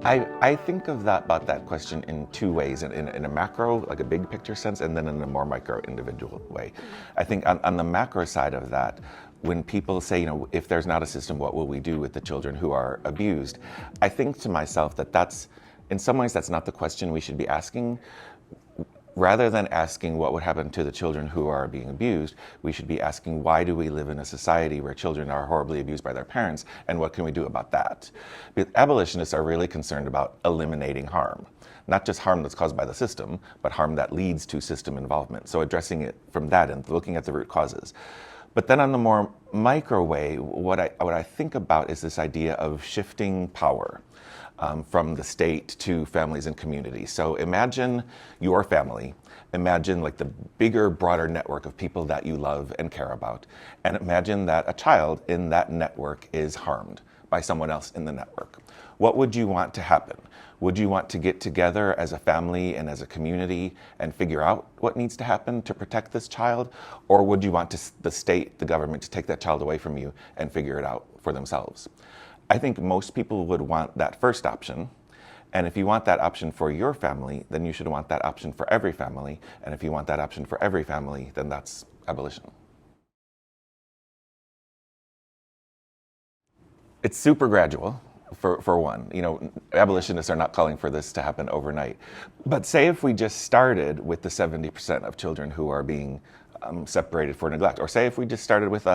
I think of about that question in two ways, in a macro, like a big picture sense, and then in a more micro individual way. I think on the macro side of that, when people say, if there's not a system, what will we do with the children who are abused? I think to myself that's, in some ways, that's not the question we should be asking. Rather than asking what would happen to the children who are being abused, we should be asking, why do we live in a society where children are horribly abused by their parents, and what can we do about that? Because abolitionists are really concerned about eliminating harm. Not just harm that's caused by the system, but harm that leads to system involvement. So addressing it from that and looking at the root causes. But then on the more micro way, what I think about is this idea of shifting power. From the state to families and communities. So imagine your family, imagine like the bigger, broader network of people that you love and care about, and imagine that a child in that network is harmed by someone else in the network. What would you want to happen? Would you want to get together as a family and as a community and figure out what needs to happen to protect this child? Or would you want the state, the government, to take that child away from you and figure it out for themselves? I think most people would want that first option. And if you want that option for your family, then you should want that option for every family. And if you want that option for every family, then that's abolition. It's super gradual, for one. Abolitionists are not calling for this to happen overnight. But say if we just started with the 70% of children who are being separated for neglect, or say if we just started with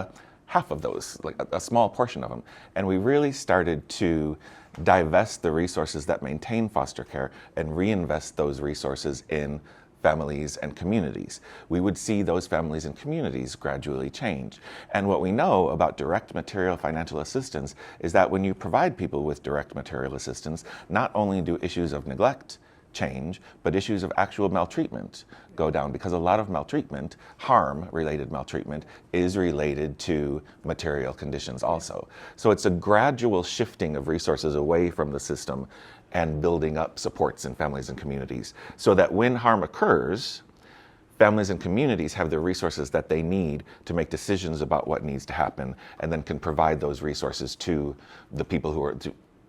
half of those, like a small portion of them, and we really started to divest the resources that maintain foster care and reinvest those resources in families and communities, we would see those families and communities gradually change. And what we know about direct material financial assistance is that when you provide people with direct material assistance, not only do issues of neglect change, but issues of actual maltreatment go down, because a lot of maltreatment, harm-related maltreatment, is related to material conditions also. So it's a gradual shifting of resources away from the system and building up supports in families and communities, so that when harm occurs, families and communities have the resources that they need to make decisions about what needs to happen, and then can provide those resources to the people who are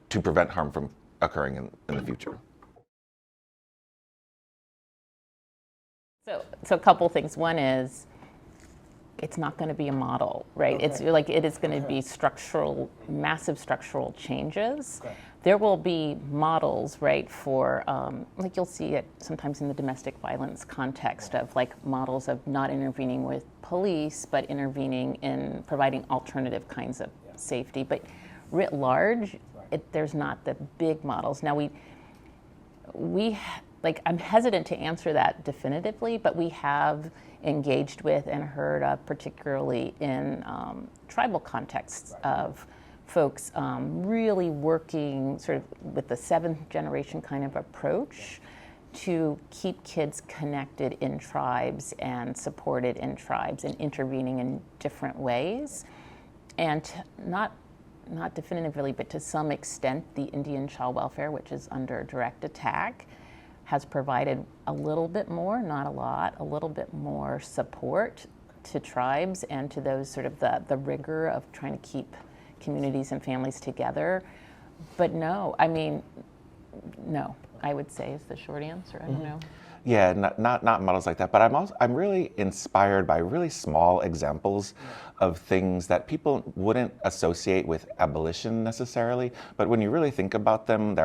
to prevent harm from occurring in the future. So a couple things. One is, it's not going to be a model, right? Okay. It's like it is going to be massive structural changes. Okay. There will be models, right, for like you'll see it sometimes in the domestic violence context of like models of not intervening with police, but intervening in providing alternative kinds of safety. But writ large, there's not the big models. Now we like, I'm hesitant to answer that definitively, but we have engaged with and heard of, particularly in tribal contexts, of folks really working sort of with the seventh generation kind of approach to keep kids connected in tribes and supported in tribes and intervening in different ways. And not definitively, but to some extent, the Indian child welfare, which is under direct attack, has provided a little bit more, not a lot, a little bit more support to tribes and to those sort of the rigor of trying to keep communities and families together. But no, I would say is the short answer. I don't know. Yeah, not models like that, but I'm really inspired by really small examples of things that people wouldn't associate with abolition necessarily, but when you really think about them,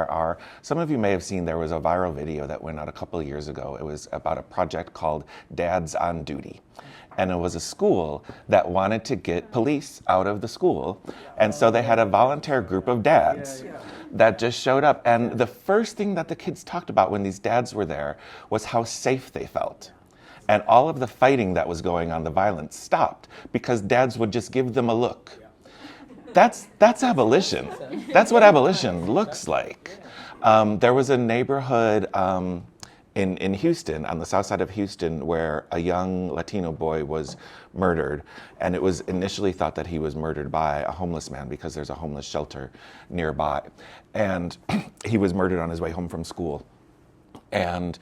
some of you may have seen, there was a viral video that went out a couple of years ago. It was about a project called Dads on Duty. And it was a school that wanted to get police out of the school. And so they had a volunteer group of dads that just showed up. And the first thing that the kids talked about when these dads were there was how safe they felt. And all of the fighting that was going on, the violence, stopped because dads would just give them a look. That's abolition. That's what abolition looks like. There was a neighborhood in Houston, on the south side of Houston, where a young Latino boy was murdered, and it was initially thought that he was murdered by a homeless man because there's a homeless shelter nearby. And he was murdered on his way home from school. And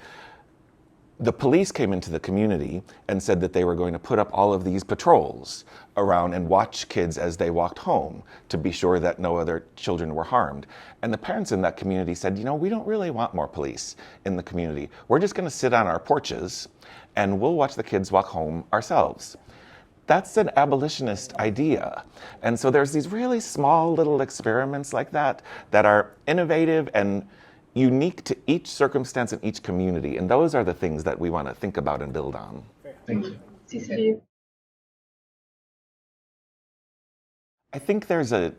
the police came into the community and said that they were going to put up all of these patrols around and watch kids as they walked home to be sure that no other children were harmed. And the parents in that community said, we don't really want more police in the community. We're just going to sit on our porches and we'll watch the kids walk home ourselves. That's an abolitionist idea. And so there's these really small little experiments like that are innovative and unique to each circumstance and each community. And those are the things that we want to think about and build on. Thank you. I think there's a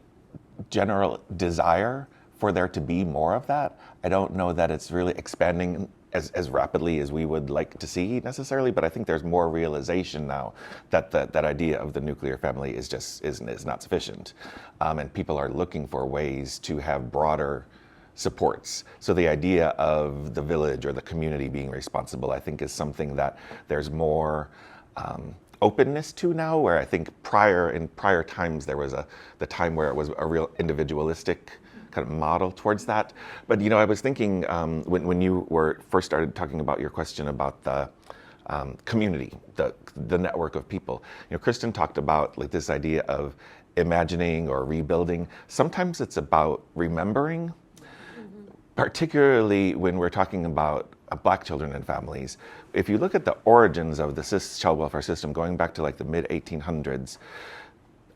general desire for there to be more of that. I don't know that it's really expanding as rapidly as we would like to see necessarily, but I think there's more realization now that that idea of the nuclear family is not sufficient. And people are looking for ways to have broader supports. So the idea of the village or the community being responsible, I think, is something that there's more openness to now, where I think in prior times there was the time where it was a real individualistic kind of model towards that. But I was thinking when you first started talking about your question about the community, the network of people. Kristen talked about like this idea of imagining or rebuilding. Sometimes it's about remembering. Particularly when we're talking about Black children and families. If you look at the origins of the child welfare system going back to like the mid-1800s,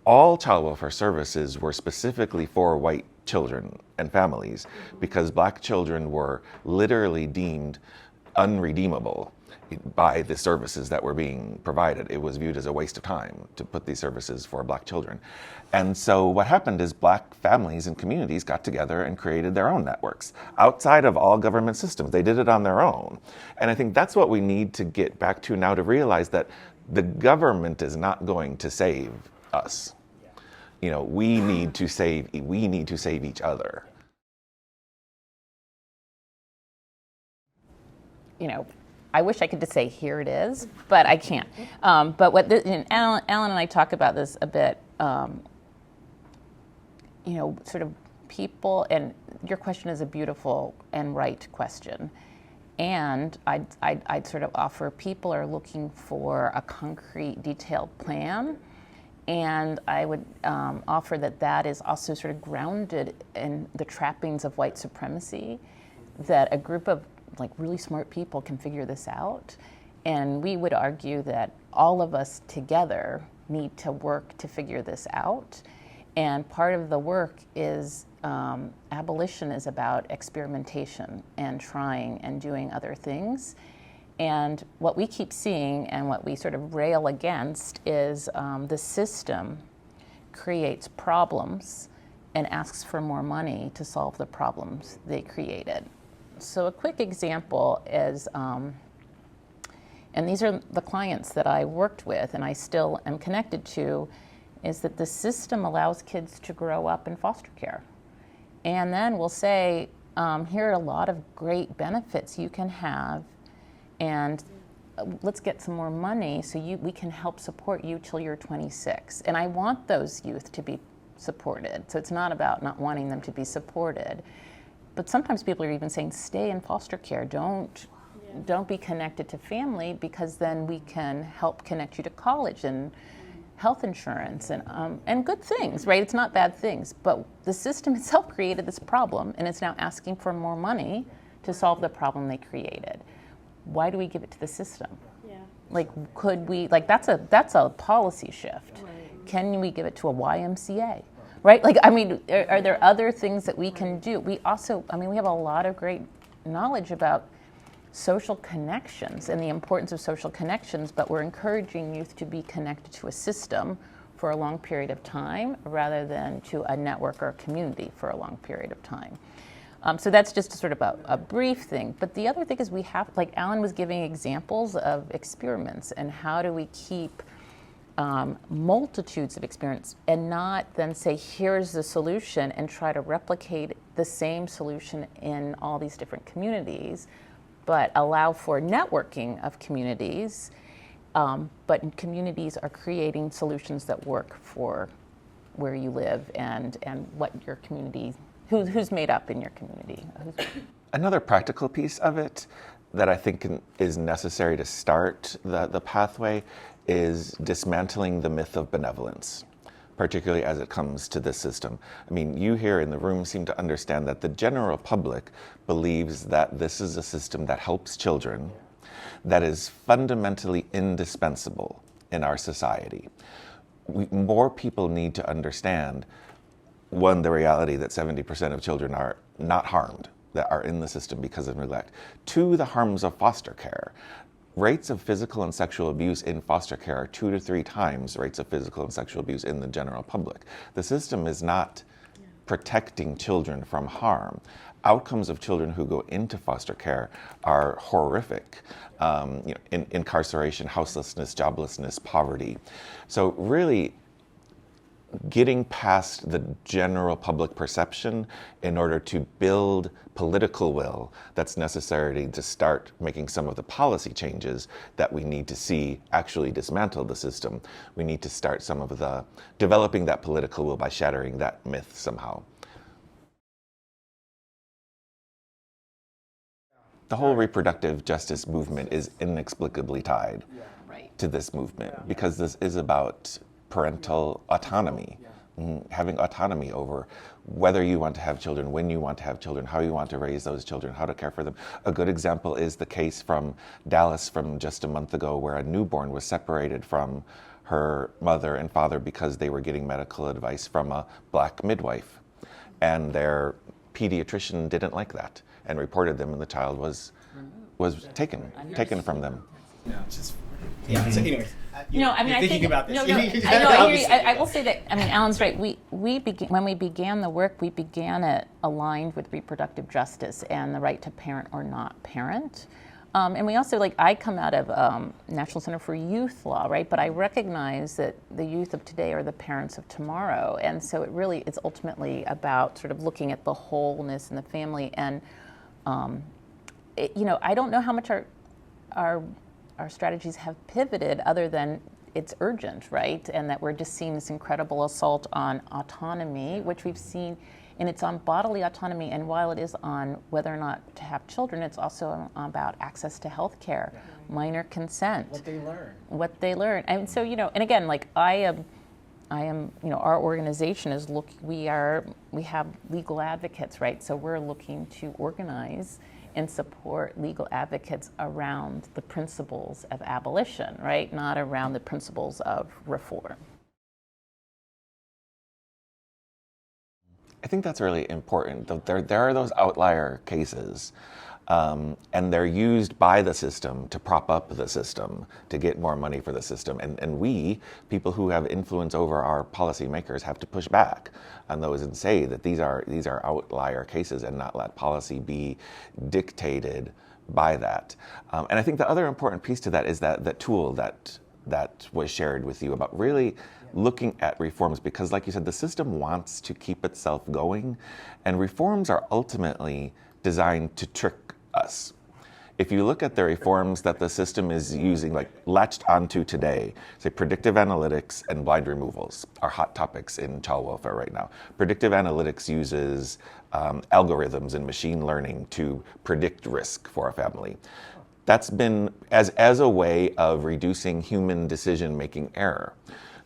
all child welfare services were specifically for white children and families because Black children were literally deemed unredeemable by the services that were being provided. It was viewed as a waste of time to put these services for Black children. And so what happened is Black families and communities got together and created their own networks outside of all government systems. They did it on their own. And I think that's what we need to get back to now, to realize that the government is not going to save us. We need to save each other. I wish I could just say, here it is, but I can't. But Alan and I talk about this a bit, sort of people, and your question is a beautiful and right question. And I'd sort of offer people are looking for a concrete, detailed plan. And I would offer that is also sort of grounded in the trappings of white supremacy, that a group of like really smart people can figure this out. And we would argue that all of us together need to work to figure this out. And part of the work is abolition is about experimentation and trying and doing other things. And what we keep seeing and what we sort of rail against is the system creates problems and asks for more money to solve the problems they created. So a quick example is, and these are the clients that I worked with and I still am connected to, is that the system allows kids to grow up in foster care. And then we'll say, here are a lot of great benefits you can have, and let's get some more money so we can help support you till you're 26. And I want those youth to be supported. So it's not about not wanting them to be supported. But sometimes people are even saying, stay in foster care. Don't be connected to family, because then we can help connect you to college and health insurance and good things, right? It's not bad things. But the system itself created this problem, and it's now asking for more money to solve the problem they created. Why do we give it to the system? Yeah. Like, could we, like, that's a policy shift. Right. Can we give it to a YMCA? Right? Like, I mean, are there other things that we can do? We also, we have a lot of great knowledge about social connections and the importance of social connections, but we're encouraging youth to be connected to a system for a long period of time rather than to a network or a community for a long period of time. So that's just sort of a brief thing. But the other thing is we have, like Alan was giving examples of experiments, and how do we keep multitudes of experiments and not then say, here's the solution, and try to replicate the same solution in all these different communities, but allow for networking of communities, but communities are creating solutions that work for where you live and what your community, who's made up in your community. Another practical piece of it that I think is necessary to start the pathway is dismantling the myth of benevolence, particularly as it comes to this system. I mean, you here in the room seem to understand that the general public believes that this is a system that helps children, that is fundamentally indispensable in our society. More people need to understand, one, the reality that 70% of children are not harmed, that are in the system because of neglect. Two, the harms of foster care. Rates of physical and sexual abuse in foster care are 2 to 3 times rates of physical and sexual abuse in the general public. The system is not protecting children from harm. Outcomes of children who go into foster care are horrific. Incarceration, houselessness, joblessness, poverty. So really, getting past the general public perception in order to build political will that's necessary to start making some of the policy changes that we need to see actually dismantle the system. We need to start some of the developing that political will by shattering that myth somehow. The whole reproductive justice movement is inexplicably tied to this movement because this is about parental autonomy, having autonomy over whether you want to have children, when you want to have children, how you want to raise those children, how to care for them. A good example is the case from Dallas from just a month ago where a newborn was separated from her mother and father because they were getting medical advice from a black midwife. And their pediatrician didn't like that and reported them, and the child was taken from them. Yeah. So anyways, I think about this. I hear you. I will say that. I mean, Alan's right. When we began the work, we began it aligned with reproductive justice and the right to parent or not parent. And we also, I come out of National Center for Youth Law, right? But I recognize that the youth of today are the parents of tomorrow, and so it's ultimately about sort of looking at the wholeness in the family. And I don't know how much our strategies have pivoted other than it's urgent, right? And that we're just seeing this incredible assault on autonomy, which we've seen, and it's on bodily autonomy. And while it is on whether or not to have children, it's also about access to health care, minor consent. What they learn. And so, and again, I am, our organization is we have legal advocates, right? So we're looking to organize and support legal advocates around the principles of abolition, right? Not around the principles of reform. I think that's really important. There are those outlier cases, and they're used by the system to prop up the system, to get more money for the system. And we, people who have influence over our policymakers, have to push back on those and say that these are outlier cases and not let policy be dictated by that. And I think the other important piece to that is that tool that was shared with you about really looking at reforms, because like you said, the system wants to keep itself going, and reforms are ultimately designed to trick us. If you look at the reforms that the system is using, latched onto today, say predictive analytics and blind removals are hot topics in child welfare right now. Predictive analytics uses algorithms and machine learning to predict risk for a family. That's been as a way of reducing human decision-making error.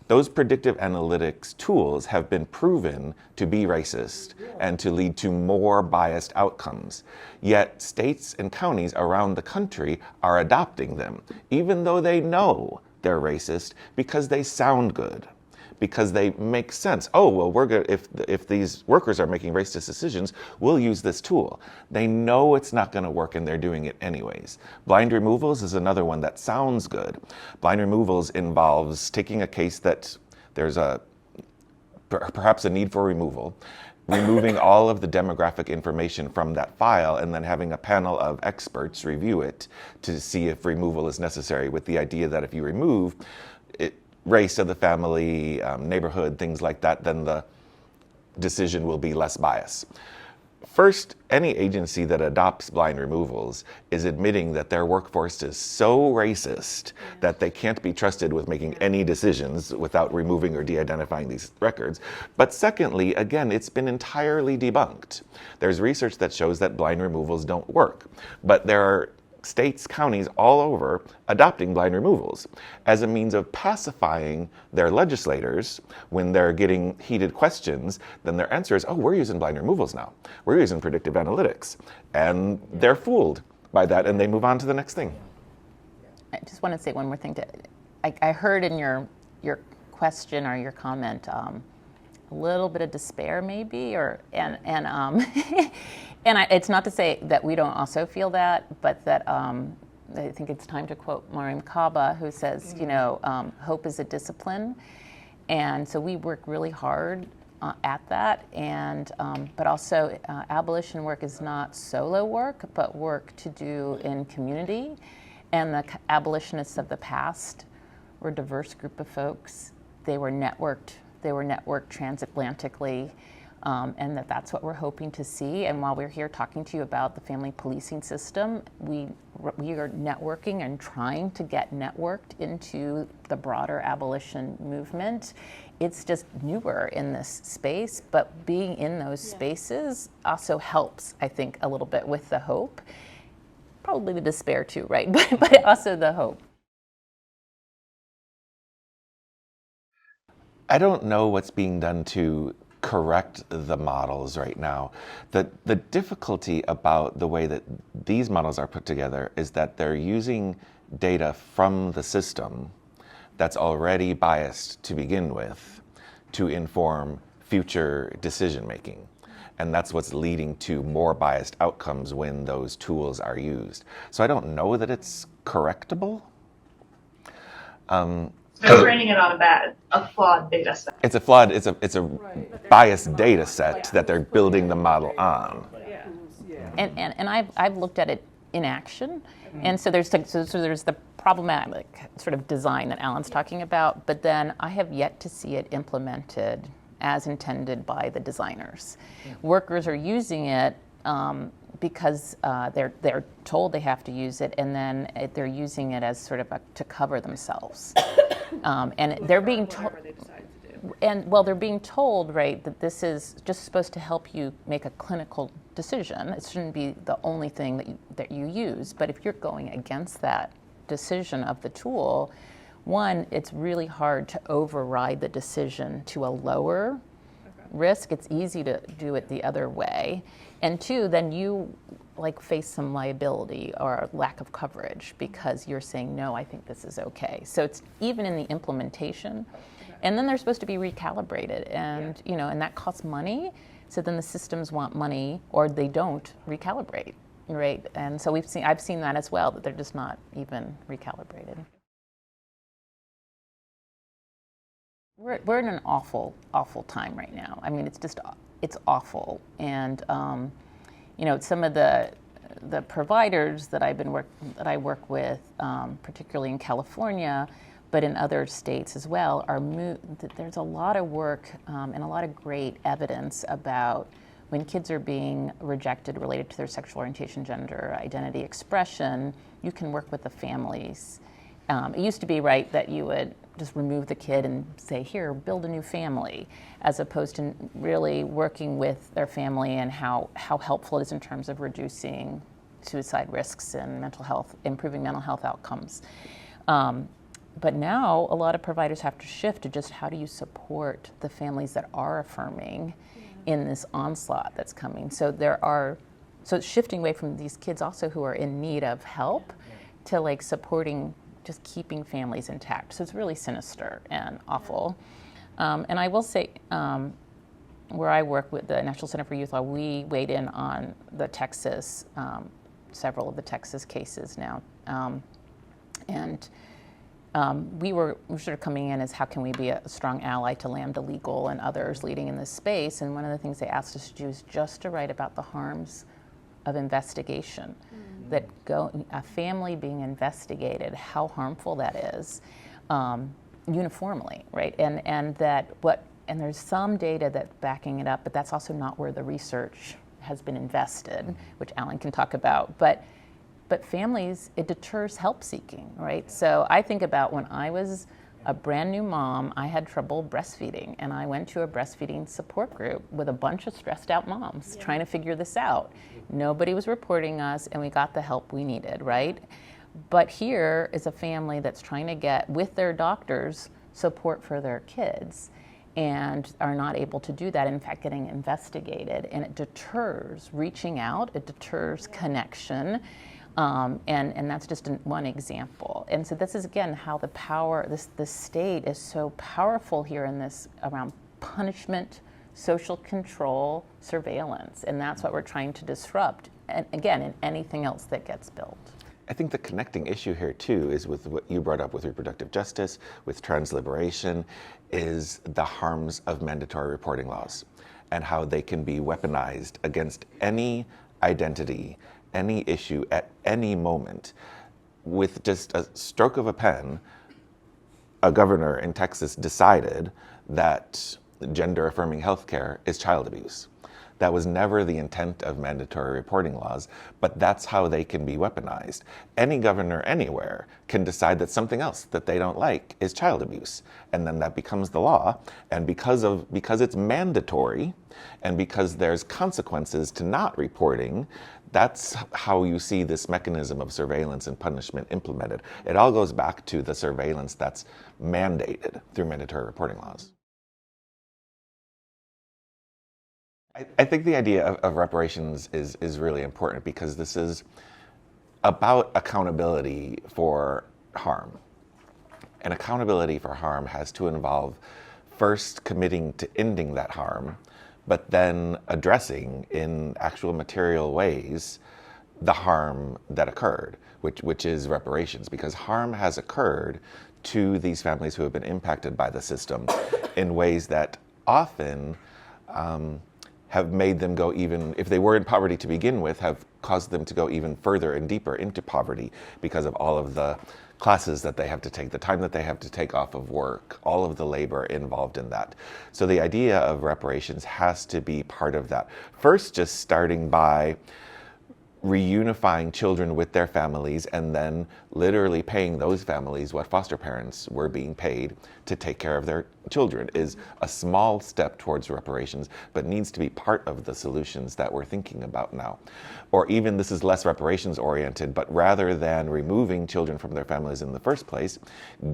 Those predictive analytics tools have been proven to be racist and to lead to more biased outcomes. Yet states and counties around the country are adopting them, even though they know they're racist, because they sound good, because they make sense. Oh, well, we're good. If these workers are making racist decisions, we'll use this tool. They know it's not going to work, and they're doing it anyways. Blind removals is another one that sounds good. Blind removals involves taking a case that there's perhaps a need for removal, removing all of the demographic information from that file, and then having a panel of experts review it to see if removal is necessary, with the idea that if you remove it, race of the family, neighborhood, things like that, then the decision will be less biased. First, any agency that adopts blind removals is admitting that their workforce is so racist that they can't be trusted with making any decisions without removing or de-identifying these records. But secondly, again, it's been entirely debunked. There's research that shows that blind removals don't work, but there are states, counties all over adopting blind removals as a means of pacifying their legislators when they're getting heated questions. Then their answer is, oh, we're using blind removals now. We're using predictive analytics. And they're fooled by that and they move on to the next thing. I just want to say one more thing. I heard in your question or your comment a little bit of despair, maybe, it's not to say that we don't also feel that, but that I think it's time to quote Mariam Kaba, who says, hope is a discipline, and so we work really hard at that, and but also abolition work is not solo work, but work to do in community, and the abolitionists of the past were a diverse group of folks. They were networked transatlantically, and that's what we're hoping to see. And while we're here talking to you about the family policing system, we are networking and trying to get networked into the broader abolition movement. It's just newer in this space, but being in those spaces also helps, I think, a little bit with the hope. Probably the despair too, right? But also the hope. I don't know what's being done to correct the models right now. The difficulty about the way that these models are put together is that they're using data from the system that's already biased to begin with to inform future decision making. And that's what's leading to more biased outcomes when those tools are used. So I don't know that it's correctable. They're training it on a flawed data set. It's a biased data set that they're building the model on. And I've looked at it in action, and so there's the problematic sort of design that Alan's talking about, but then I have yet to see it implemented as intended by the designers. Workers are using it because they're told they have to use it, and then they're using it as sort of to cover themselves. And they're being told, they're being told, right, that this is just supposed to help you make a clinical decision. It shouldn't be the only thing that you use. But if you're going against that decision of the tool, one, it's really hard to override the decision to a lower risk. It's easy to do it the other way. And two, then you face some liability or lack of coverage because you're saying, no, I think this is okay. So it's even in the implementation. And then they're supposed to be recalibrated, and and that costs money. So then the systems want money, or they don't recalibrate, right? And so I've seen that as well, that they're just not even recalibrated. We're in an awful time right now. I mean, it's awful. And some of the providers that I work with, particularly in California, but in other states as well, there's a lot of work and a lot of great evidence about when kids are being rejected related to their sexual orientation, gender, identity expression, you can work with the families. It used to be, right, that you would just remove the kid and say, here, build a new family, as opposed to really working with their family and how helpful it is in terms of reducing suicide risks and mental health, improving mental health outcomes. But now a lot of providers have to shift to just how do you support the families that are affirming in this onslaught that's coming. So it's shifting away from these kids also who are in need of help to supporting just keeping families intact. So it's really sinister and awful. And I will say, where I work with the National Center for Youth Law, we weighed in on the several of the Texas cases now. We were sort of coming in as how can we be a strong ally to Lambda Legal and others leading in this space. And one of the things they asked us to do is just to write about the harms of investigation. That a family being investigated, how harmful that is, uniformly, right? And there's some data that's backing it up, but that's also not where the research has been invested, which Alan can talk about. But families, it deters help seeking, right? So I think about when I was a brand new mom. I had trouble breastfeeding, and I went to a breastfeeding support group with a bunch of stressed out moms trying to figure this out. Nobody was reporting us, and we got the help we needed, right? But here is a family that's trying to get, with their doctors, support for their kids, and are not able to do that, in fact getting investigated, and it deters reaching out, it deters connection, and that's just one example. And so this is again how the power, this state is so powerful here in this around punishment, social control, surveillance, and that's what we're trying to disrupt, and again in anything else that gets built. I think the connecting issue here too is with what you brought up with reproductive justice, with trans liberation, is the harms of mandatory reporting laws and how they can be weaponized against any identity, any issue at any moment. With just a stroke of a pen, a governor in Texas decided that gender affirming healthcare is child abuse. That was never the intent of mandatory reporting laws, but that's how they can be weaponized. Any governor anywhere can decide that something else that they don't like is child abuse, and then that becomes the law. And because it's mandatory, and because there's consequences to not reporting, that's how you see this mechanism of surveillance and punishment implemented. It all goes back to the surveillance that's mandated through mandatory reporting laws. I think the idea of reparations is really important because this is about accountability for harm. And accountability for harm has to involve first committing to ending that harm, but then addressing in actual material ways the harm that occurred, which is reparations, because harm has occurred to these families who have been impacted by the system in ways that often have made them go even, if they were in poverty to begin with, have caused them to go even further and deeper into poverty because of all of the classes that they have to take, the time that they have to take off of work, all of the labor involved in that. So the idea of reparations has to be part of that. First, just starting by reunifying children with their families and then literally paying those families what foster parents were being paid to take care of their children is a small step towards reparations, but needs to be part of the solutions that we're thinking about now. Or even this is less reparations oriented, but rather than removing children from their families in the first place,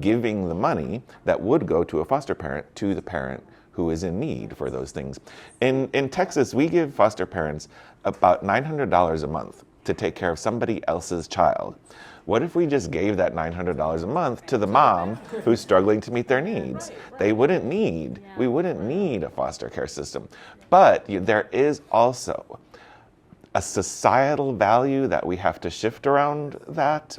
giving the money that would go to a foster parent to the parent who is in need for those things. In Texas, we give foster parents about $900 a month to take care of somebody else's child. What if we just gave that $900 a month to the mom who's struggling to meet their needs? We wouldn't need a foster care system. But there is also a societal value that we have to shift around that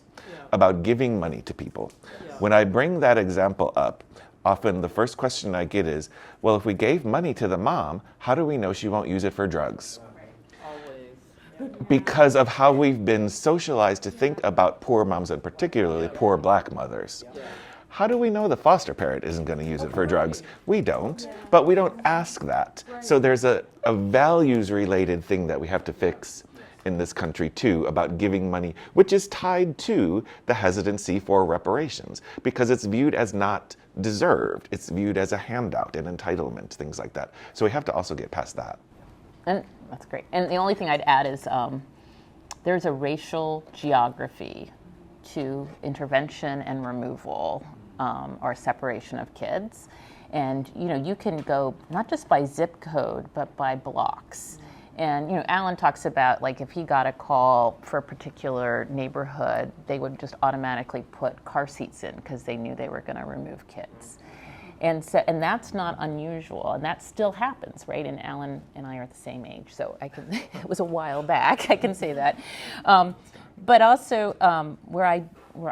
about giving money to people. When I bring that example up, often the first question I get is, well, if we gave money to the mom, how do we know she won't use it for drugs? Because of how we've been socialized to think about poor moms and particularly poor black mothers. How do we know the foster parent isn't going to use it for drugs? We don't, but we don't ask that. So there's a values-related thing that we have to fix in this country too about giving money, which is tied to the hesitancy for reparations because it's viewed as not deserved. It's viewed as a handout, an entitlement, things like that. So we have to also get past that. And that's great. And the only thing I'd add is there's a racial geography to intervention and removal or separation of kids. And you can go not just by zip code, but by blocks. And Alan talks about like if he got a call for a particular neighborhood, they would just automatically put car seats in because they knew they were going to remove kids. And that's not unusual, and that still happens, right? And Alan and I are the same age, so it was a while back, I can say that. But also where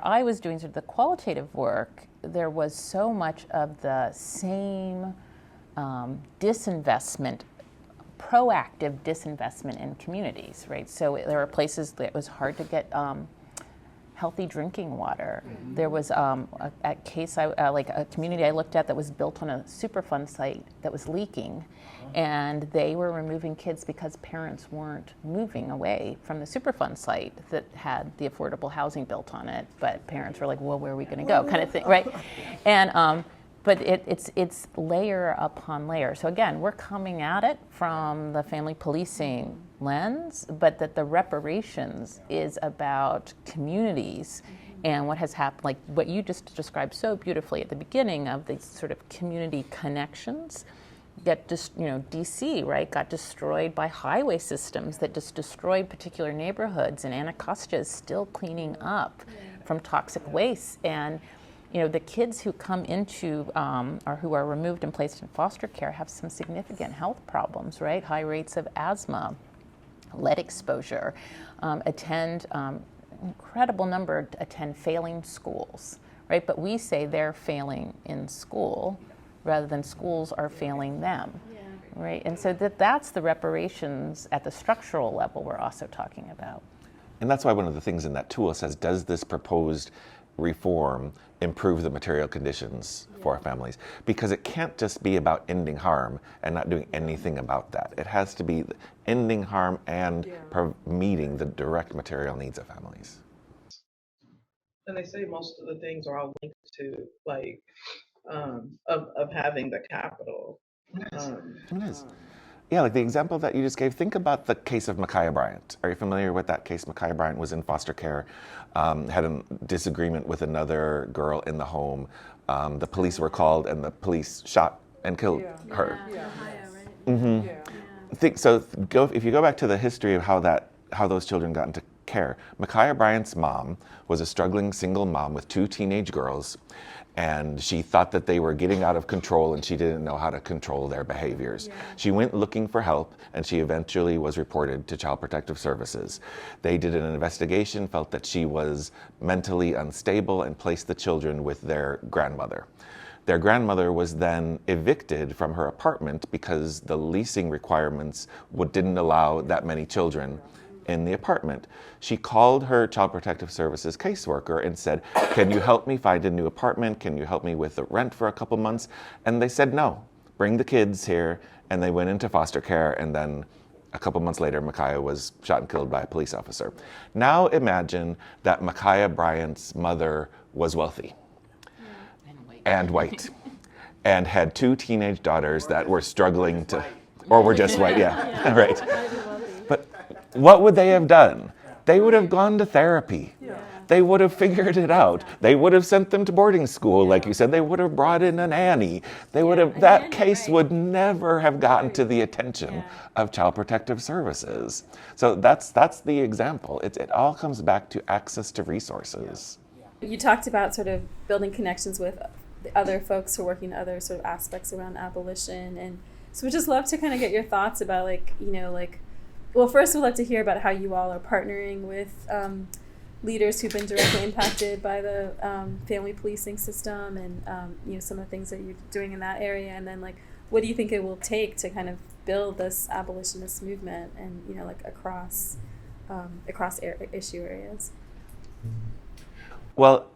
I was doing sort of the qualitative work, there was so much of the same disinvestment, proactive disinvestment in communities, right? So there were places that it was hard to get healthy drinking water. There was a community I looked at that was built on a Superfund site that was leaking, and they were removing kids because parents weren't moving away from the Superfund site that had the affordable housing built on it, but parents were like, well, where are we going to go, kind of thing, right? And but it's layer upon layer. So again, we're coming at it from the family policing lens, but that the reparations is about communities and what has happened, like what you just described so beautifully at the beginning of these sort of community connections. DC, right, got destroyed by highway systems that just destroyed particular neighborhoods, and Anacostia is still cleaning up from toxic waste. And the kids who come into or who are removed and placed in foster care have some significant health problems, right? High rates of asthma, lead exposure, incredible number attend failing schools, right? But we say they're failing in school rather than schools are failing them, right? And so that's the reparations at the structural level we're also talking about. And that's why one of the things in that tool says, does this proposed reform improve the material conditions for families? Because it can't just be about ending harm and not doing anything about that. It has to be ending harm and meeting the direct material needs of families. And they say most of the things are all linked to of having the capital. It is. Yeah, like the example that you just gave, think about the case of Micaiah Bryant. Are you familiar with that case? Micaiah Bryant was in foster care, had a disagreement with another girl in the home. The police were called and the police shot and killed her. If you go back to the history of how those children got into care, Micaiah Bryant's mom was a struggling single mom with 2 teenage girls, and she thought that they were getting out of control and she didn't know how to control their behaviors. She went looking for help and she eventually was reported to Child Protective Services. They did an investigation, felt that she was mentally unstable, and placed the children with their grandmother. Their grandmother was then evicted from her apartment because the leasing requirements didn't allow that many children in the apartment. She called her Child Protective Services caseworker and said, can you help me find a new apartment? Can you help me with the rent for a couple months? And they said, no, bring the kids here. And they went into foster care, and then a couple months later, Micaiah was shot and killed by a police officer. Now imagine that Micaiah Bryant's mother was wealthy and white and had 2 teenage daughters that were struggling to, or were just white, right. But what would they have done? They would have gone to therapy. They would have figured it out. They would have sent them to boarding school, like you said. They would have brought in a nanny. They would have. That case would never have gotten to the attention of Child Protective Services. So that's the example. It all comes back to access to resources. You talked about sort of building connections with the other folks who are working other sort of aspects around abolition, and so we'd just love to kind of get your thoughts about well, first we'd love to hear about how you all are partnering with leaders who've been directly impacted by the family policing system, and some of the things that you're doing in that area, and then what do you think it will take to kind of build this abolitionist movement and across issue areas? Well,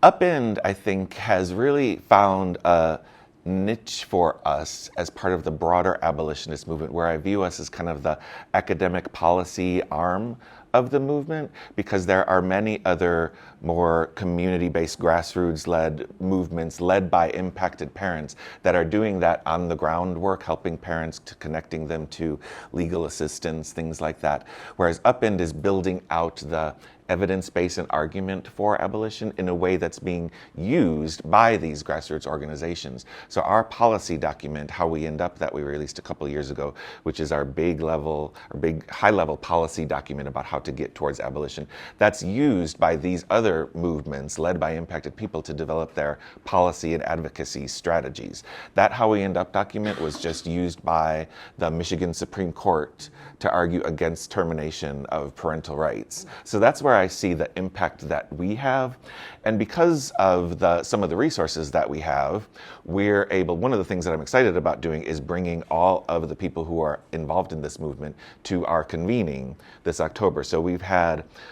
upEND, I think, has really found a niche for us as part of the broader abolitionist movement, where I view us as kind of the academic policy arm of the movement, because there are many other more community-based, grassroots-led movements led by impacted parents that are doing that on the ground work, helping parents, to connecting them to legal assistance, things like that. Whereas upEND is building out the evidence base and argument for abolition in a way that's being used by these grassroots organizations. So our policy document, How We End Up, that we released a couple of years ago, which is our big high-level policy document about how to get towards abolition, that's used by these other movements led by impacted people to develop their policy and advocacy strategies. That How We End Up document was just used by the Michigan Supreme Court to argue against termination of parental rights. So that's where I see the impact that we have. And because of some of the resources that we have, we're able, one of the things that I'm excited about doing is bringing all of the people who are involved in this movement to our convening this October. So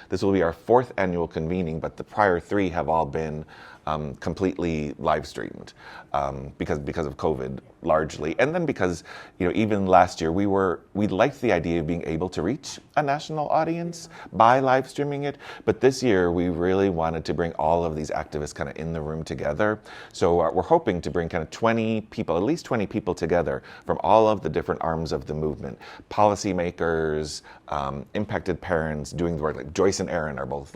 this will be our 4th annual convening, but the prior 3 have all been completely live streamed because of COVID largely, and then because even last year we liked the idea of being able to reach a national audience by live streaming it, but this year we really wanted to bring all of these activists kind of in the room together. So we're hoping to bring kind of 20 people, at least 20 people together from all of the different arms of the movement, policymakers, impacted parents doing the work. Like Joyce and Aaron are both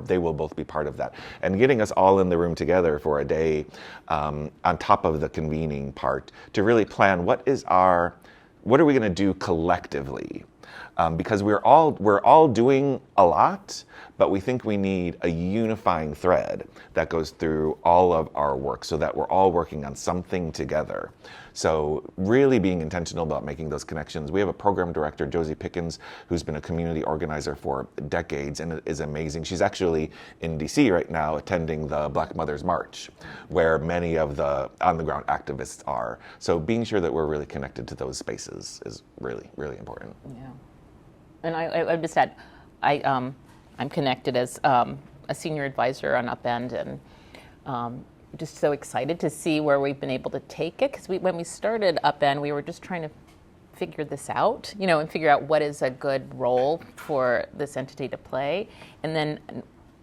they will both be part of that, and getting us all in the room together for a day on top of the convening part to really plan what are we going to do collectively, because we're all doing a lot, but we think we need a unifying thread that goes through all of our work so that we're all working on something together. So really being intentional about making those connections. We have a program director, Josie Pickens, who's been a community organizer for decades and is amazing. She's actually in DC right now attending the Black Mothers March, where many of the on-the-ground activists are. So being sure that we're really connected to those spaces is really, really important. Yeah. And I just add, I'm connected as a senior advisor on upEND, and just so excited to see where we've been able to take it, because when we started upEND, we were just trying to figure this out, and figure out what is a good role for this entity to play. And then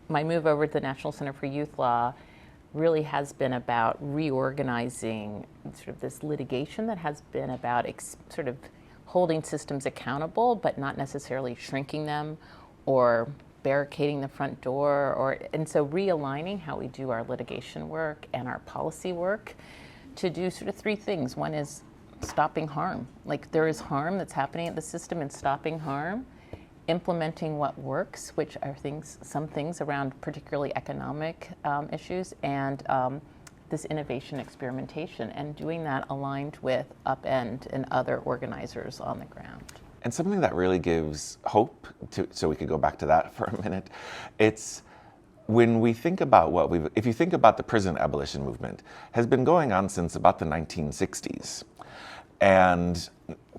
my move over to the National Center for Youth Law really has been about reorganizing sort of this litigation that has been about sort of holding systems accountable, but not necessarily shrinking them or barricading the front door, and so realigning how we do our litigation work and our policy work to do sort of 3 things. One is stopping harm. Like, there is harm that's happening at the system, and stopping harm, implementing what works, which are some things around particularly economic issues, and this innovation experimentation, and doing that aligned with upEND and other organizers on the ground. And something that really gives hope, so we could go back to that for a minute, it's when we think about if you think about the prison abolition movement, has been going on since about the 1960s. And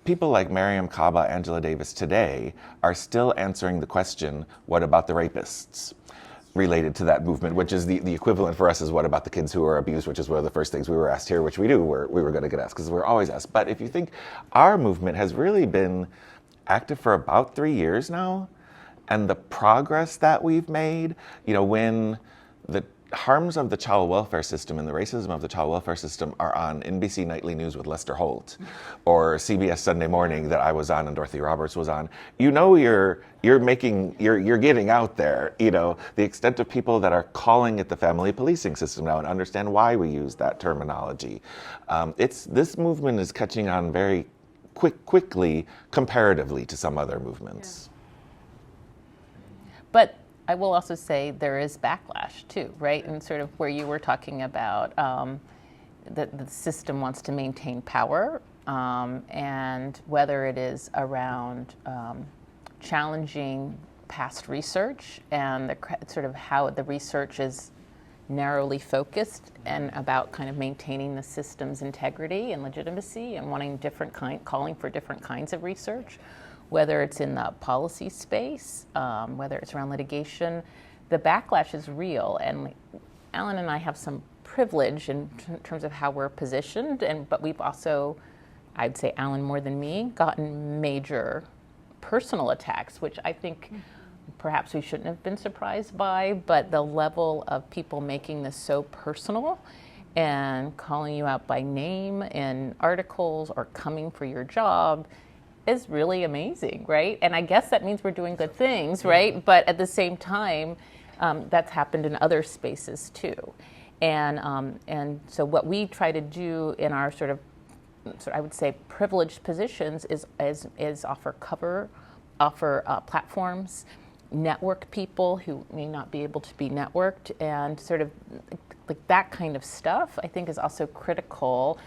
people like Miriam Kaba, Angela Davis today are still answering the question, what about the rapists? Related to that movement, which is the equivalent for us is what about the kids who are abused, which is one of the first things we were asked here, which we were going to get asked, because we're always asked. But if you think, our movement has really been active for about 3 years now, and the progress that we've made, when the harms of the child welfare system and the racism of the child welfare system are on NBC Nightly News with Lester Holt, or CBS Sunday Morning that I was on and Dorothy Roberts was on, you're getting out there. The extent of people that are calling it the family policing system now and understand why we use that terminology. This movement is catching on very quickly comparatively to some other movements. Yeah. But I will also say there is backlash too, right? And sort of where you were talking about that the system wants to maintain power, and whether it is around challenging past research and sort of how the research is narrowly focused and about kind of maintaining the system's integrity and legitimacy and calling for different kinds of research, whether it's in the policy space, whether it's around litigation. The backlash is real, and Alan and I have some privilege in terms of how we're positioned, but we've also, I'd say Alan more than me, gotten major personal attacks, which I think perhaps we shouldn't have been surprised by, but the level of people making this so personal and calling you out by name in articles or coming for your job is really amazing, right? And I guess that means we're doing good things, right? But at the same time, that's happened in other spaces too. And so what we try to do in our sort of I would say privileged positions is offer platforms, network people who may not be able to be networked, and sort of like that kind of stuff I think is also critical,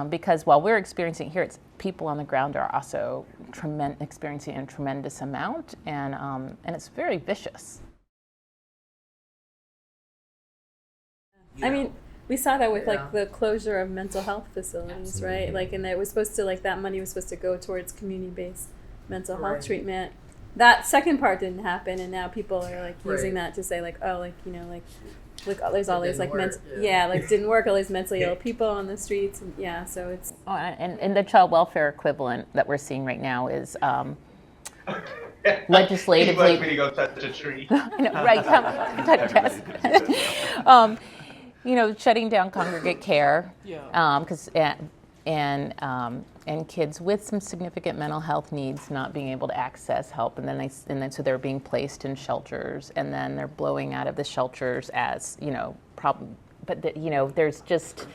because while we're experiencing here, it's people on the ground are also experiencing a tremendous amount, and it's very vicious. I mean, we saw that with like the closure of mental health facilities, right? Like, and it was supposed to, like, that money was supposed to go towards community-based mental health treatment. That second part didn't happen, and now people are like using that to say like, oh, like, you know, like there's all these like like didn't work, all these mentally ill people on the streets, and so it's. Oh, and the child welfare equivalent that we're seeing right now is legislatively. He wants me to go touch a tree. I know, right? You know, shutting down congregate care, because and kids with some significant mental health needs not being able to access help, and then so they're being placed in shelters, and then they're blowing out of the shelters as, you know, problem. But you know, there's just,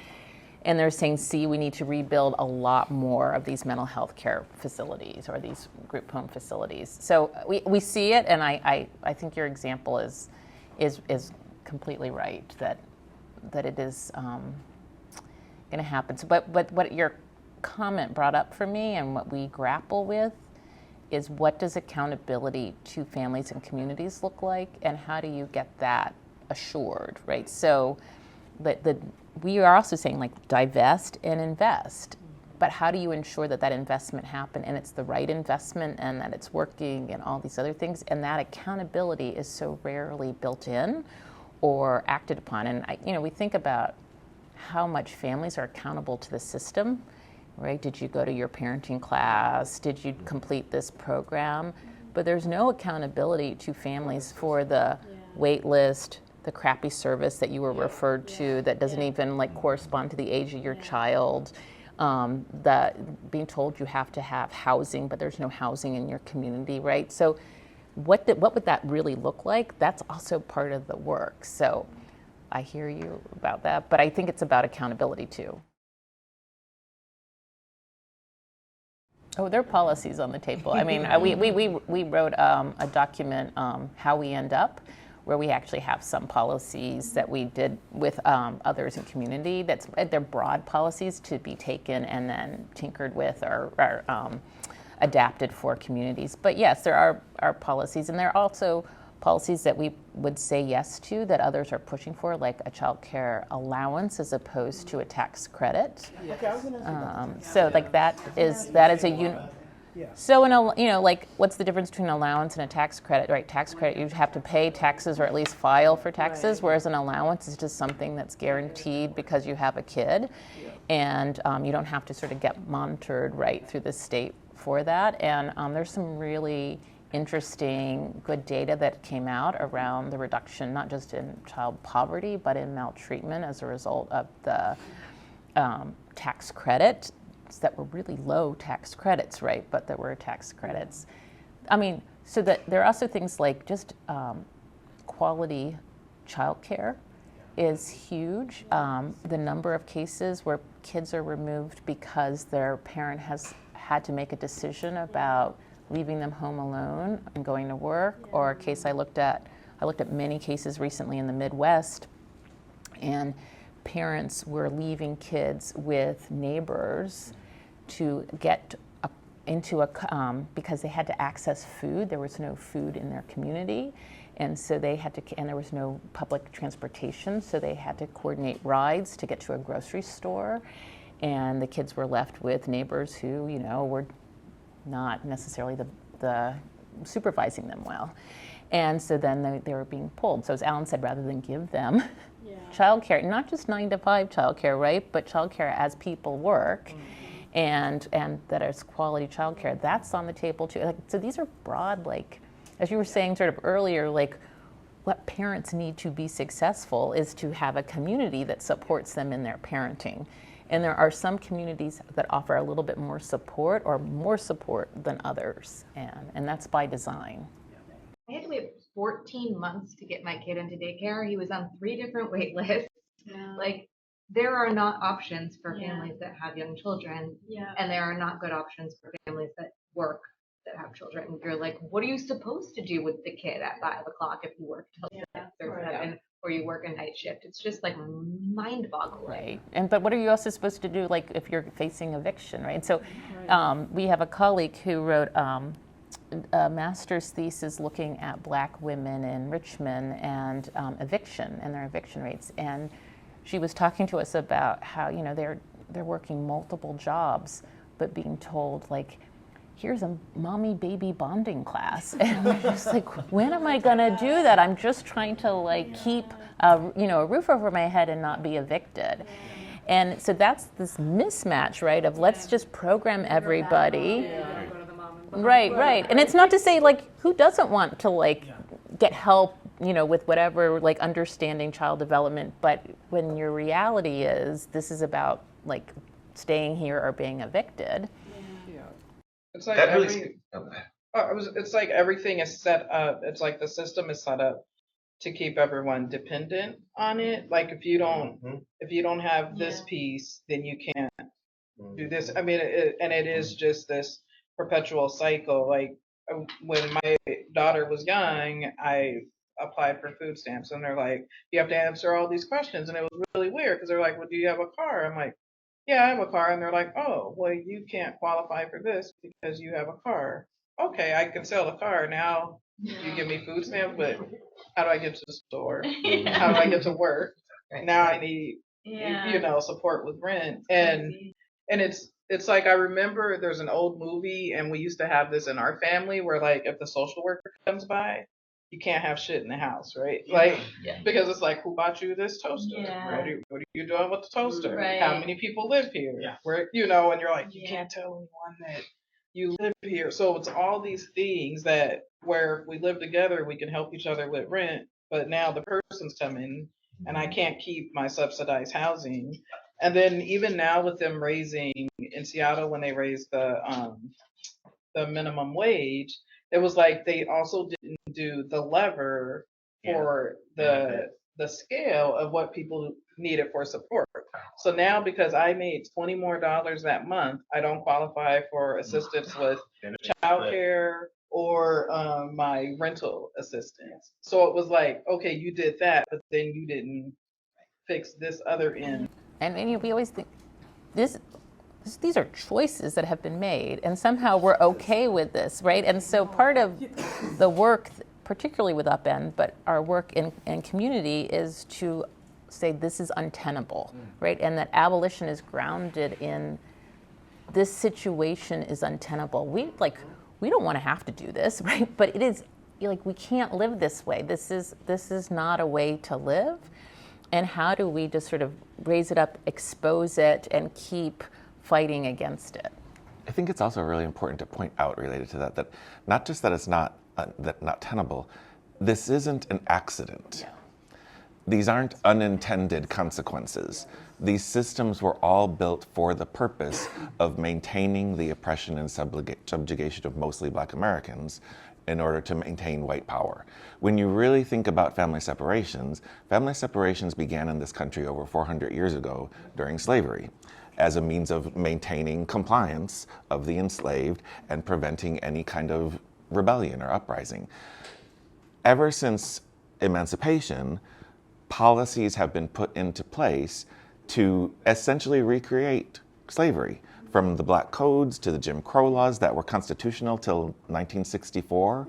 and they're saying, see, we need to rebuild a lot more of these mental health care facilities or these group home facilities. So we see it, and I think your example is completely right that it is going to happen. So, but what your comment brought up for me and what we grapple with is, what does accountability to families and communities look like, and how do you get that assured, right? So we are also saying, like, divest and invest, but how do you ensure that investment happen and it's the right investment and that it's working and all these other things, and that accountability is so rarely built in or acted upon. And we think about how much families are accountable to the system, right? Did you go to your parenting class? Did you complete this program? But there's no accountability to families for the wait list, the crappy service that you were referred to that doesn't even like correspond to the age of your child, that being told you have to have housing, but there's no housing in your community, right? So what would that really look like? That's also part of the work. So I hear you about that, but I think it's about accountability too. Oh, there are policies on the table. I mean, we wrote a document, How We End Up, where we actually have some policies that we did with others in community. They're broad policies to be taken and then tinkered with or adapted for communities. But yes, there are policies, and there are also policies that we would say yes to that others are pushing for, like a child care allowance as opposed to a tax credit. So like that is a So like, what's the difference between an allowance and a tax credit, right? Tax credit, you have to pay taxes or at least file for taxes, whereas an allowance is just something that's guaranteed because you have a kid, and you don't have to sort of get monitored right through the state for that. And there's some really interesting, good data that came out around the reduction, not just in child poverty, but in maltreatment as a result of the tax credit that were really low tax credits, right? But there were tax credits. I mean, so that there are also things like just quality childcare is huge. The number of cases where kids are removed because their parent has had to make a decision about leaving them home alone and going to work, or a case I looked at many cases recently in the Midwest, and parents were leaving kids with neighbors to get because they had to access food. There was no food in their community, and so they had to, and there was no public transportation, so they had to coordinate rides to get to a grocery store, and the kids were left with neighbors who, were not necessarily the supervising them well. And so then they were being pulled. So as Alan said, rather than give them childcare, not just 9 to 5 childcare, right, but childcare as people work, and that is quality childcare, that's on the table too. Like, so these are broad, like, as you were saying sort of earlier, like, what parents need to be successful is to have a community that supports them in their parenting. And there are some communities that offer a little bit more support or more support than others, and that's by design. I had to wait 14 months to get my kid into daycare. He was on 3 different wait lists. Like, there are not options for families that have young children, and there are not good options for families that work that have children. And you're like, what are you supposed to do with the kid at 5 o'clock if you work till 6 or 7? Or you work a night shift? It's just like mind-boggling. Right, but what are you also supposed to do, like, if you're facing eviction, right? So we have a colleague who wrote a master's thesis looking at Black women in Richmond and eviction and their eviction rates. And she was talking to us about how, you know, they're working multiple jobs, but being told, like, here's a mommy baby bonding class. And we're just like, when am I gonna do that? I'm just trying to like keep you know, a roof over my head and not be evicted. And so that's this mismatch, right, of let's just program everybody. Right. And it's not to say, like, who doesn't want to like get help, you know, with whatever, like understanding child development, but when your reality is this is about like staying here or being evicted. It's like That really. it's like everything is set up. It's like the system is set up to keep everyone dependent on it. Like if you don't have this piece, then you can't do this. I mean, it is just this perpetual cycle. Like when my daughter was young, I applied for food stamps, and they're like, you have to answer all these questions, and it was really weird because they're like, well, do you have a car? I'm like, yeah, I have a car, and they're like, oh, well, you can't qualify for this because you have a car. Okay, I can sell the car now. You give me food stamps, but how do I get to the store? How do I get to work? Now I need, you know, support with rent. And it's like I remember there's an old movie, and we used to have this in our family where like if the social worker comes by, you can't have shit in the house, right? Like because it's like, who bought you this toaster? What are you doing with the toaster? How many people live here? Where, you know, and you're like, you can't tell anyone that you live here. So it's all these things that where if we live together, we can help each other with rent. But now the person's coming, and I can't keep my subsidized housing. And then even now with them raising in Seattle, when they raised the minimum wage, it was like they also didn't do the lever for the scale of what people needed for support. So now because I made $20 more that month, I don't qualify for assistance with childcare or my rental assistance. So it was like, okay, you did that, but then you didn't fix this other end. And we always think these are choices that have been made, and somehow we're okay with this, right? And so part of the work, particularly with upEND, but our work in community, is to say this is untenable, right? And that abolition is grounded in this situation is untenable. We don't want to have to do this, right? But it is like we can't live this way. This is not a way to live. And how do we just sort of raise it up, expose it, and keep fighting against it? I think it's also really important to point out related to that not just that it's not tenable, this isn't an accident. Yeah. These aren't unintended consequences. These systems were all built for the purpose of maintaining the oppression and subjugation of mostly Black Americans in order to maintain white power. When you really think about family separations began in this country over 400 years ago during slavery as a means of maintaining compliance of the enslaved and preventing any kind of rebellion or uprising. Ever since emancipation, policies have been put into place to essentially recreate slavery, from the Black Codes to the Jim Crow laws that were constitutional till 1964.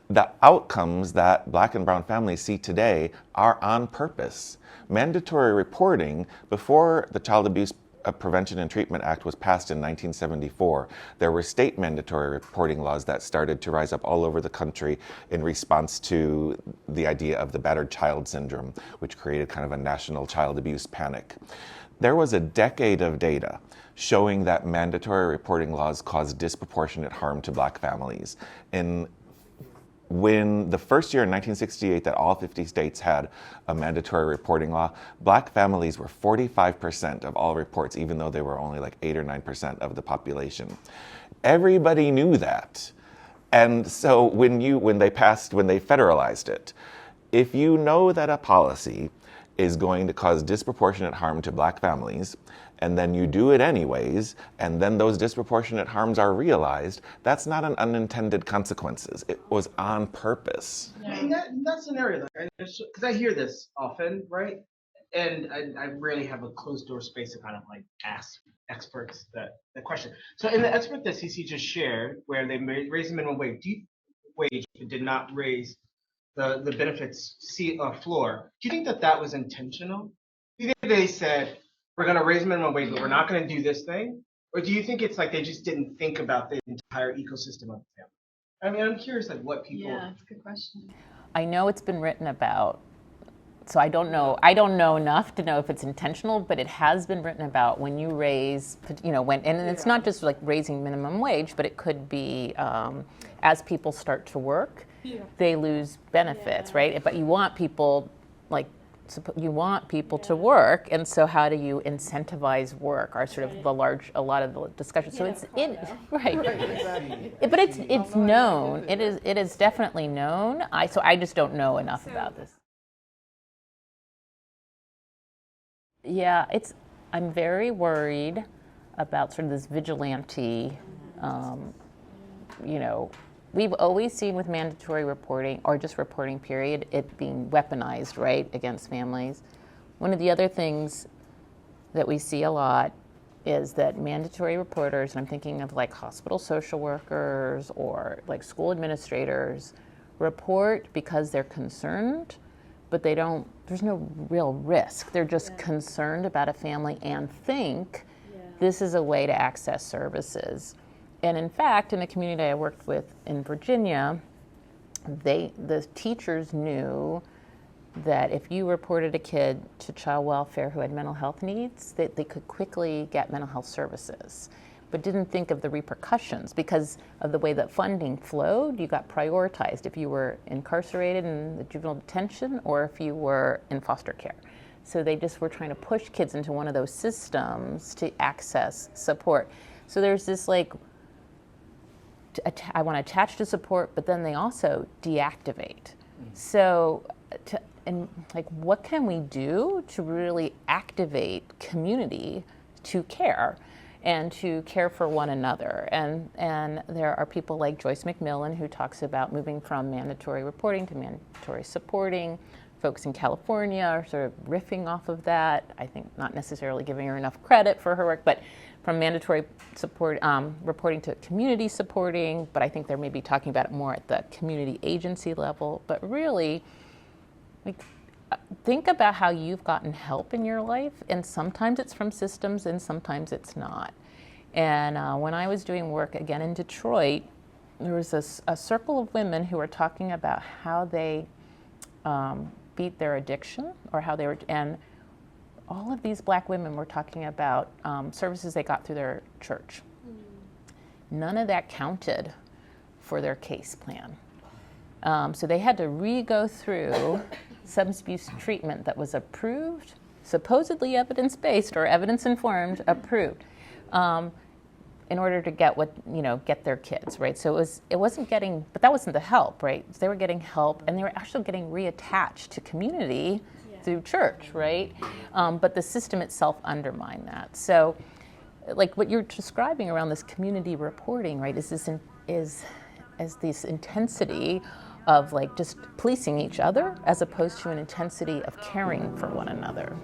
The outcomes that Black and brown families see today are on purpose. Mandatory reporting, before the Child Abuse Prevention and Treatment Act was passed in 1974, there were state mandatory reporting laws that started to rise up all over the country in response to the idea of the battered child syndrome, which created kind of a national child abuse panic. There was a decade of data showing that mandatory reporting laws caused disproportionate harm to Black families. When the first year in 1968 that all 50 states had a mandatory reporting law, Black families were 45% of all reports, even though they were only like 8 or 9% of the population. Everybody knew that. And so when they federalized it, if you know that a policy is going to cause disproportionate harm to Black families, and then you do it anyways, and then those disproportionate harms are realized, that's not an unintended consequences. It was on purpose. Yeah. In that scenario, because I hear this often, right? And I rarely have a closed door space to kind of like ask experts the question. So in the expert that CC just shared, where they raised the minimum wage, but did not raise the benefits floor, do you think that was intentional? Do you think they said, we're going to raise minimum wage, but we're not going to do this thing? Or do you think it's like they just didn't think about the entire ecosystem of the family? I mean, I'm curious, like, what people. Yeah, that's a good question. I know it's been written about, so I don't know enough to know if it's intentional, but it has been written about when you raise, and it's not just like raising minimum wage, but it could be as people start to work, they lose benefits, right? But you want people to work, and so how do you incentivize work are sort of a lot of the discussion. So it's right. But it's known. It is definitely known. So I just don't know enough about this. Yeah, I'm very worried about sort of this vigilante, we've always seen with mandatory reporting or just reporting period, it being weaponized, right, against families. One of the other things that we see a lot is that mandatory reporters, and I'm thinking of like hospital social workers or like school administrators, report because they're concerned, but there's no real risk. They're just concerned about a family and think this is a way to access services. And in fact, in the community I worked with in Virginia, the teachers knew that if you reported a kid to child welfare who had mental health needs, that they could quickly get mental health services, but didn't think of the repercussions because of the way that funding flowed. You got prioritized if you were incarcerated in the juvenile detention or if you were in foster care. So they just were trying to push kids into one of those systems to access support. So there's this like, I want to attach to support, but then they also deactivate. So, what can we do to really activate community to care and to care for one another? And there are people like Joyce McMillan who talks about moving from mandatory reporting to mandatory supporting. Folks in California are sort of riffing off of that. I think not necessarily giving her enough credit for her work, but from mandatory support reporting to community supporting, but I think they're maybe talking about it more at the community agency level. But really, think about how you've gotten help in your life, and sometimes it's from systems and sometimes it's not. And when I was doing work again in Detroit, there was a circle of women who were talking about how they beat their addiction or how they were, and all of these Black women were talking about services they got through their church. None of that counted for their case plan. So they had to re-go through substance abuse treatment that was approved, supposedly evidence-based or evidence-informed, approved, in order to get their kids, right? So it wasn't getting, but that wasn't the help, right? So they were getting help, and they were actually getting reattached to community through church, right? But the system itself undermined that. So, like what you're describing around this community reporting, right, is this intensity of like just policing each other as opposed to an intensity of caring for one another.